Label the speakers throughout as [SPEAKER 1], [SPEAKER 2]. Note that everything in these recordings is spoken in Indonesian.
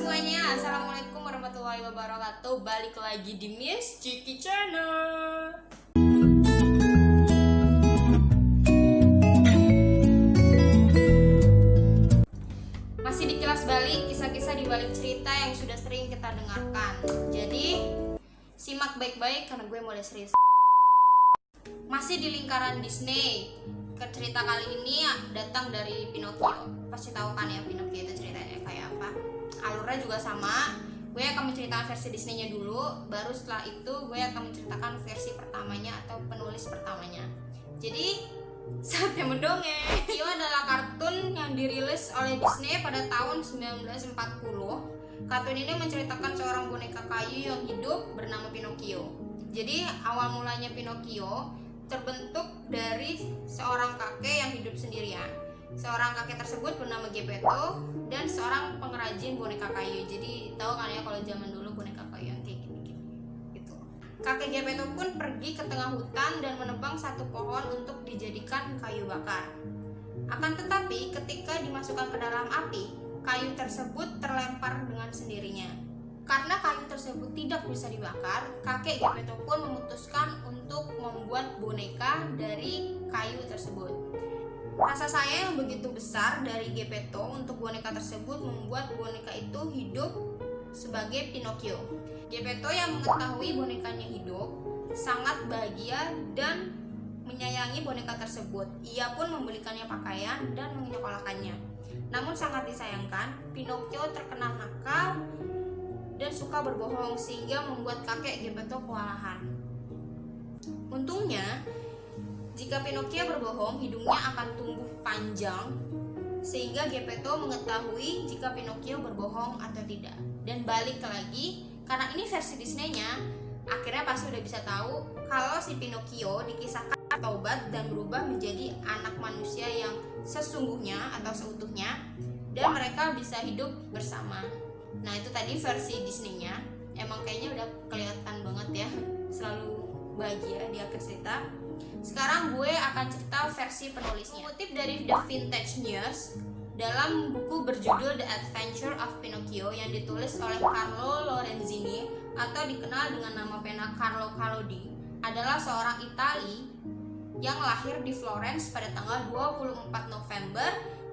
[SPEAKER 1] semuanya, assalamualaikum warahmatullahi wabarakatuh. Balik lagi di Miss Ciki Channel. Masih di Kilas Balik, kisah-kisah di balik cerita yang sudah sering kita dengarkan. Jadi simak baik-baik karena gue mulai serius. Masih di lingkaran Disney. Cerita kali ini datang dari Pinocchio. Pasti tahu kan ya Pinocchio itu ceritanya kayak apa. Alurnya juga sama. Gue akan menceritakan versi Disney-nya dulu, baru setelah itu gue akan menceritakan versi pertamanya atau penulis pertamanya. Jadi saatnya mendongeng. Pinocchio adalah kartun yang dirilis oleh Disney pada tahun 1940. Kartun ini menceritakan seorang boneka kayu yang hidup bernama Pinocchio. Jadi awal mulanya Pinocchio terbentuk dari seorang kakek yang hidup sendirian. Seorang kakek tersebut bernama Geppetto dan seorang pengrajin boneka kayu. Jadi tahu kan ya kalau zaman dulu boneka kayu yang kayak gini gitu. Kakek Geppetto pun pergi ke tengah hutan dan menebang satu pohon untuk dijadikan kayu bakar. Akan tetapi ketika dimasukkan ke dalam api, kayu tersebut terlempar dengan sendirinya. Karena kayu tersebut tidak bisa dibakar, kakek Geppetto pun memutuskan untuk membuat boneka dari kayu tersebut. Rasa sayang yang begitu besar dari Geppetto untuk boneka tersebut membuat boneka itu hidup sebagai Pinocchio. Geppetto yang mengetahui bonekanya hidup sangat bahagia dan menyayangi boneka tersebut. Ia pun membelikannya pakaian dan menyekolahkannya. Namun sangat disayangkan, Pinocchio terkenal nakal dan suka berbohong sehingga membuat kakek Geppetto kewalahan. Untungnya, jika Pinocchio berbohong, hidungnya akan tumbuh panjang sehingga Geppetto mengetahui jika Pinocchio berbohong atau tidak. Dan balik lagi, karena ini versi Disney-nya, akhirnya pasti udah bisa tahu kalau si Pinocchio dikisahkan bertobat dan berubah menjadi anak manusia yang sesungguhnya atau seutuhnya dan mereka bisa hidup bersama. Nah itu tadi versi Disney-nya. Emang kayaknya udah kelihatan banget ya, selalu bahagia di akhir cerita. Sekarang gue akan cerita versi penulisnya. Mengutip dari The Vintage News dalam buku berjudul The Adventure of Pinocchio yang ditulis oleh Carlo Lorenzini atau dikenal dengan nama pena Carlo Collodi, adalah seorang Itali yang lahir di Florence pada tanggal 24 November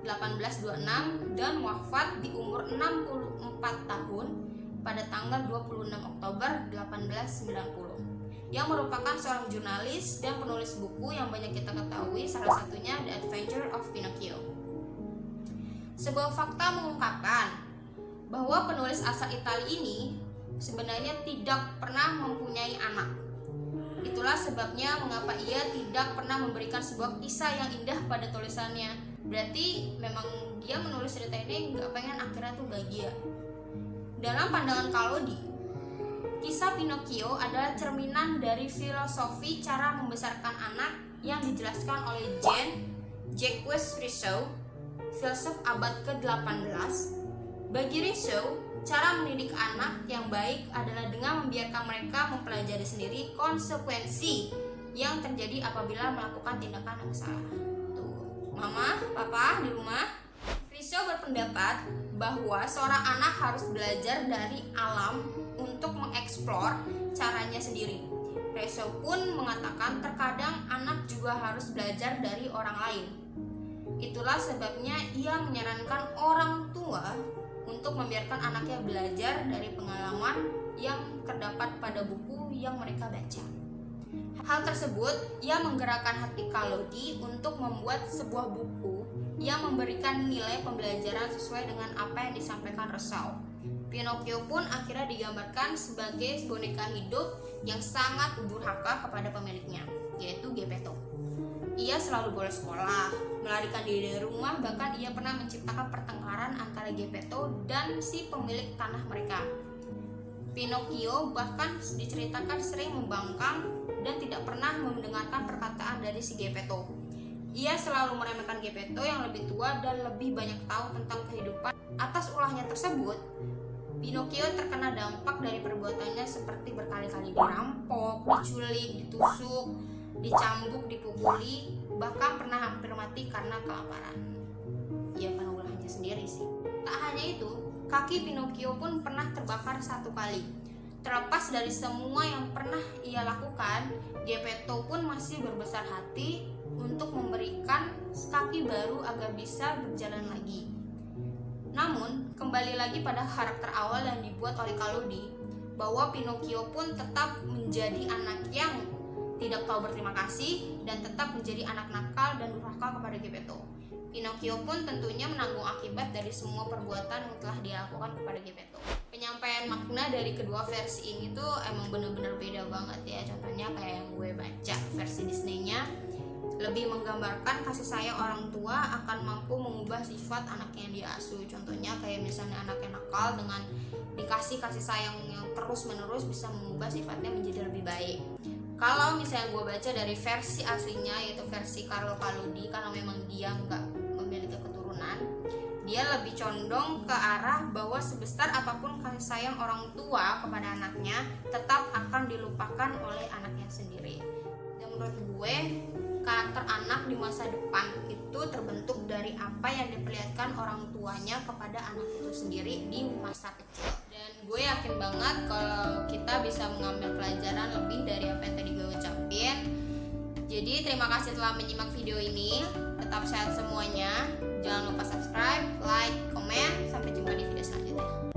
[SPEAKER 1] 1826 dan wafat di umur 64 tahun pada tanggal 26 Oktober 1890, yang merupakan seorang jurnalis dan penulis buku yang banyak kita ketahui, salah satunya The Adventure of Pinocchio. Sebuah fakta mengungkapkan bahwa penulis asal Italia ini sebenarnya tidak pernah mempunyai anak. Itulah sebabnya mengapa ia tidak pernah memberikan sebuah kisah yang indah pada tulisannya. Berarti memang dia menulis cerita ini nggak pengen akhirnya tuh bahagia. Dalam pandangan Collodi, kisah Pinocchio adalah cerminan dari filosofi cara membesarkan anak yang dijelaskan oleh Jean-Jacques Rousseau, filsuf abad ke-18. Bagi Rousseau, cara mendidik anak yang baik adalah dengan membiarkan mereka mempelajari sendiri konsekuensi yang terjadi apabila melakukan tindakan yang salah. Tuh, mama, papa di rumah. Rousseau berpendapat bahwa seorang anak harus belajar dari alam untuk mengeksplor caranya sendiri. Rousseau pun mengatakan terkadang anak juga harus belajar dari orang lain. Itulah sebabnya ia menyarankan orang tua untuk membiarkan anaknya belajar dari pengalaman yang terdapat pada buku yang mereka baca. Hal tersebut ia menggerakkan hati Collodi untuk membuat sebuah buku yang memberikan nilai pembelajaran sesuai dengan apa yang disampaikan Rousseau. Pinocchio pun akhirnya digambarkan sebagai boneka hidup yang sangat durhaka kepada pemiliknya, yaitu Geppetto. Ia selalu bolos sekolah, melarikan diri dari rumah, bahkan ia pernah menciptakan pertengkaran antara Geppetto dan si pemilik tanah mereka. Pinocchio bahkan diceritakan sering membangkang dan tidak pernah mendengarkan perkataan dari si Geppetto. Ia selalu meremehkan Geppetto yang lebih tua dan lebih banyak tahu tentang kehidupan. Atas ulahnya tersebut, Pinocchio terkena dampak dari perbuatannya seperti berkali-kali dirampok, diculik, ditusuk, dicambuk, dipukuli, bahkan pernah hampir mati karena kelaparan. Ya karena ulahnya sendiri sih. Tak hanya itu, kaki Pinocchio pun pernah terbakar 1 kali. Terlepas dari semua yang pernah ia lakukan, Geppetto pun masih berbesar hati untuk memberikan kaki baru agar bisa berjalan lagi. Namun, kembali lagi pada karakter awal yang dibuat oleh Collodi, bahwa Pinocchio pun tetap menjadi anak yang tidak tahu berterima kasih dan tetap menjadi anak nakal dan durhaka kepada Geppetto. Pinocchio pun tentunya menanggung akibat dari semua perbuatan yang telah dia lakukan kepada Geppetto. Penyampaian makna dari kedua versi ini tuh emang bener-bener beda banget ya. Contohnya kayak yang gue baca versi Disney-nya lebih menggambarkan kasih sayang orang tua akan mampu mengubah sifat anak yang diasuh. Contohnya kayak misalnya anak yang nakal dengan dikasih kasih sayang yang terus menerus bisa mengubah sifatnya menjadi lebih baik. Kalau misalnya gue baca dari versi aslinya, yaitu versi Carlo Collodi, karena memang dia nggak memiliki keturunan, dia lebih condong ke arah bahwa sebesar apapun kasih sayang orang tua kepada anaknya tetap akan dilupakan oleh anaknya sendiri. Dan menurut gue, karakter anak di masa depan itu terbentuk dari apa yang diperlihatkan orang tuanya kepada anak itu sendiri di masa kecil. Dan gue yakin banget kalau kita bisa mengambil pelajaran lebih dari apa yang tadi gue ucapin. Jadi terima kasih telah menyimak video ini. Tetap sehat semuanya. Jangan lupa subscribe, like, komen. Sampai jumpa di video selanjutnya.